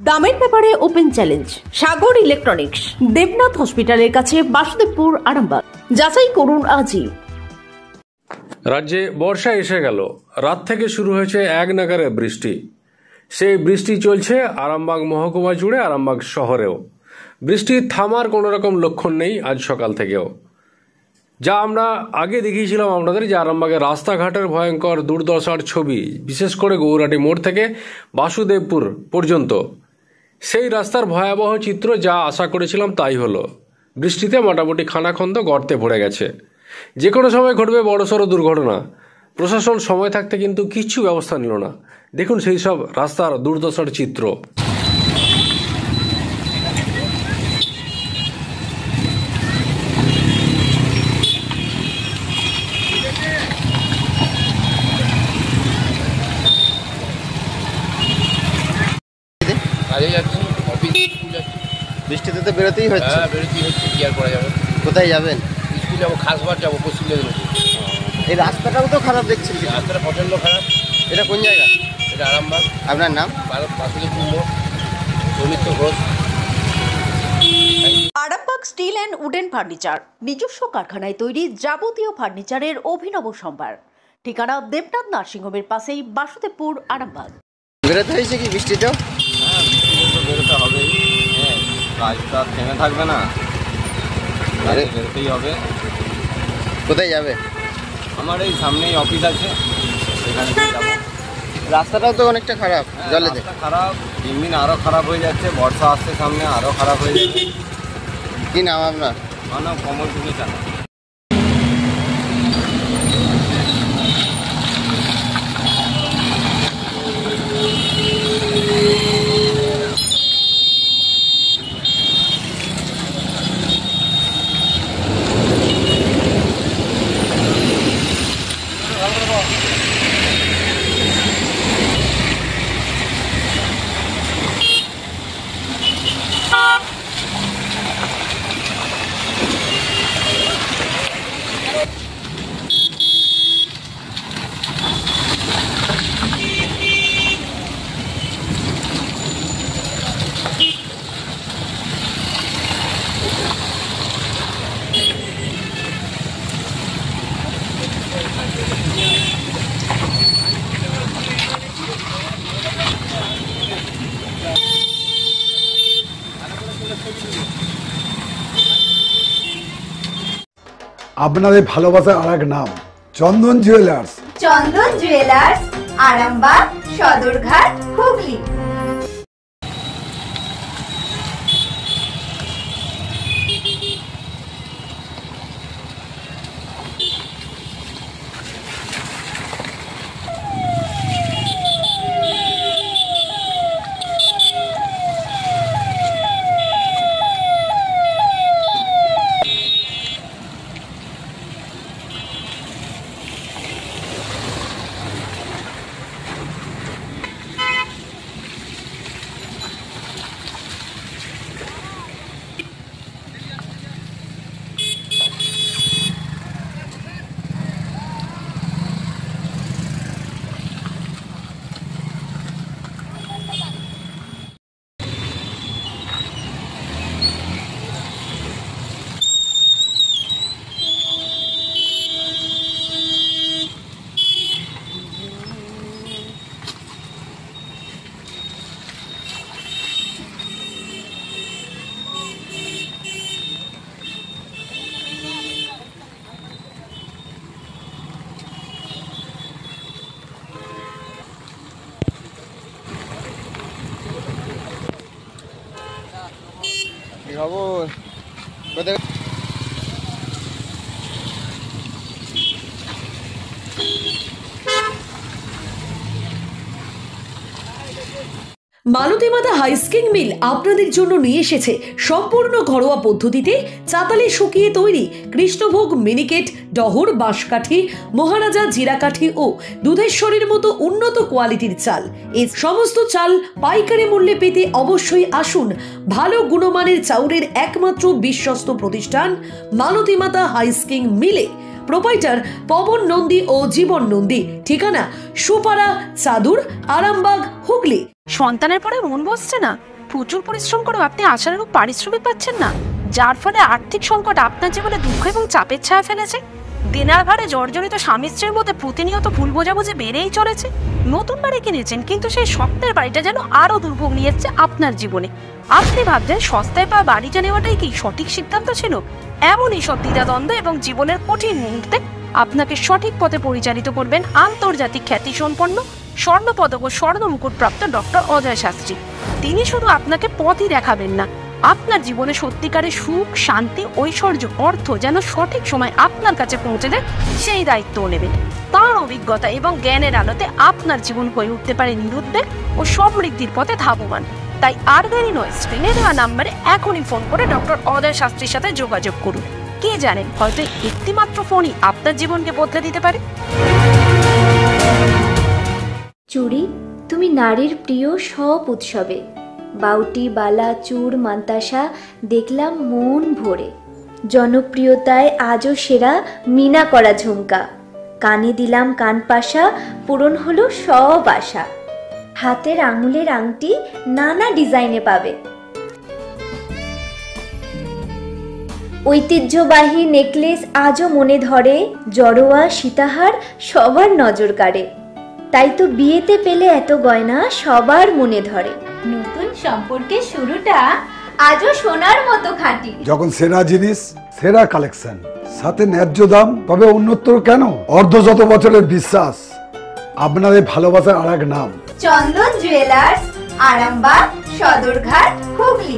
দামের ব্যাপারে open challenge সাগর electronics, Debnath হসপিটালের কাছে, বাসুদেবপুর, আরামবাগ। যাচাই করুন আজই। রাজ্যে বর্ষা এসে গেল। রাত থেকে শুরু হয়েছে এক নাগারে বৃষ্টি। সেই বৃষ্টি চলছে আরামবাগ মহকুমা জুড়ে, আরামবাগ শহরেও। বৃষ্টির থামার কোনো রকম লক্ষণ নেই আজ সকাল থেকেও। যা আমরা আগে দেখিয়েছিলাম আপনাদের, যে আরামবাগের রাস্তাঘাটের ভয়ঙ্কর দুর্দশার ছবি, বিশেষ করে গৌরাটি মোড় থেকে বাসুদেবপুর পর্যন্ত, সেই রাস্তার ভয়াবহ চিত্র যা আশা করেছিলাম তাই হলো। বৃষ্টিতে মোটামুটি খানাখন্দ গর্তে ভরে গেছে। যে কোনো সময় ঘটবে বড়সড় দুর্ঘটনা। প্রশাসন সময় থাকতে কিন্তু কিচ্ছু ব্যবস্থা নিল না। দেখুন সেই সব রাস্তার দুর্দশার চিত্র। কাজে যাচ্ছি, অফিস, স্কুল যাচ্ছি। বৃষ্টিতে তো বেরোতেই হচ্ছে। হ্যাঁ, বেরোতেই হচ্ছে, কি আর করা যাবে। কোথায় যাবেন? স্কুল যাবো, খাসবার যাবো, পশ্চিম মেদিনীপুর। এই রাস্তাটাও তো খারাপ দেখছি। রাস্তাটা প্রচণ্ড খারাপ। এটা কোন জায়গা? এটা আরামবাগ। আপনার নাম? বাসুদেবপুর মোড়, Soumitra Ghosh. Arambagh steel and wooden furniture, নিজস্ব কারখানায় তৈরি যাবতীয় ফার্নিচারের অভিনব সম্ভার। ঠিকানা দেবনাথ নার্সিংহোমের পাশেই, বাসুদেবপুর, আরামবাগ। বেরোতে হয়েছে কি বৃষ্টিতেও? হ্যাঁ, বৃষ্টিতে তো বেরোতে হবেই। হ্যাঁ, কাজটা থেমে থাকবে না, বেরোতেই হবে। কোথায় যাবে? আমার এই সামনেই অফিস আছে, সেখানে যাবো। রাস্তাটাও তো অনেকটা খারাপ, জলেতে খারাপ। দিন দিন আরও খারাপ হয়ে যাচ্ছে, বর্ষা আসছে সামনে, আরও খারাপ হয়ে যাচ্ছে। কি নাম আপনার? আমার নাম কমল টুকু চালা। আপনাদের ভালোবাসার আর এক নাম, চন্দন জুয়েলার্স। চন্দন জুয়েলার্স, আরামবাগ, সদরঘাট, হুগলি। খবর কোথায়? মালতীমাতা হাইস্কিং মিল আপনাদের জন্য নিয়ে এসেছে সম্পূর্ণ ঘরোয়া পদ্ধতিতে চাতালে শুকিয়ে তৈরি কৃষ্ণভোগ মিনিকেট, ডহর, বাঁশকাঠি, মহারাজা জিরাকাঠি ও দুধেশ্বরীর মতো উন্নত কোয়ালিটির চাল। এই সমস্ত চাল পাইকারি মূল্যে পেতে অবশ্যই আসুন ভালো গুণমানের চাউলের একমাত্র বিশ্বস্ত প্রতিষ্ঠান মালতীমাতা হাইস্কিং মিলে। প্রোপাইটার পবন নন্দী ও জীবন নন্দী। ঠিকানা সুপারা, চাদুর, আরামবাগ, হুগলি। সন্তানের পরে মন বসছে না? প্রচুর পরিশ্রম করেও আপনি আশানুরূপ পারিশ্রমিক পাচ্ছেন না, যার ফলে আর্থিক সংকট আপনার জীবনে দুঃখ এবং চাপের ছায়া ফেলেছে। দেনার ভারে জর্জরিত স্বামী স্ত্রীর মধ্যে প্রতিনিয়ত ভুল বোঝাবুঝি বেড়েই চলেছে। নতুন বাড়ি কিনেছেন, কিন্তু সেই স্বপ্নের বাড়িটা যেন আরো দুর্ভোগ নিয়ে এসছে আপনার জীবনে। আপনি ভাবছেন সস্তায় পাওয়া বাড়িটা নেওয়াটাই কি সঠিক সিদ্ধান্ত ছিল? এমনই সব দ্বিধাদ্বন্দ্ব এবং জীবনের কঠিন মুহূর্তে আপনাকে সঠিক পথে পরিচালিত করবেন আন্তর্জাতিক খ্যাতিসম্পন্ন স্বর্ণপদক ও স্বর্ণ মুকুটপ্রাপ্ত ডক্টর অজয় শাস্ত্রী। তিনি শুধু আপনাকে পথই দেখাবেন না, আপনার জীবনে সত্যিকারের সুখ, শান্তি, ঐশ্বর্য, অর্থ যেন সঠিক সময় আপনার কাছে পৌঁছে দেয় সেই দায়িত্বও নেবেন। তার অভিজ্ঞতা এবং জ্ঞানের আলোতে আপনার জীবন হয়ে উঠতে পারে নিরুদ্বেগ ও সমৃদ্ধির পথে ধাবমান। তাই আর দেরি নয়, স্ক্রিনে দেওয়া নাম্বারে এখনই ফোন করে ডক্টর অজয় শাস্ত্রীর সাথে যোগাযোগ করুন। কে জানেন, হয়তো একটি মাত্র ফোনই আপনার জীবনকে বদলে দিতে পারে। চুড়ি, তুমি নারীর প্রিয় সব উৎসবে। বাউটি, বালা, চূড়, মান্তাসা দেখলাম মন ভরে। জনপ্রিয়তায় আজও সেরা মিনা করা ঝুমকা। কানে দিলাম কানপাশা, পূরণ হলো সব আশা। হাতের আঙুলের আংটি নানা ডিজাইনে পাবে। ঐতিহ্যবাহী নেকলেস আজও মনে ধরে। জড়োয়া, সীতাহার সবার নজর কাড়ে। তাই তো বিয়েতে পেলে এত গয়না সবার মনে ধরে। নতুন সম্পর্কের শুরুটা আজও সোনার মতো খাঁটি। যখন সেরা জিনিস, সেরা কালেকশন, সাথে ন্যায্য দাম, তবে উন্নতর কেন? অর্ধশত বছরের বিশ্বাস, আপনাদের ভালোবাসার আর এক নাম। চন্দন জুয়েলার্স, আরামবাগ, সদরঘাট, হুগলি।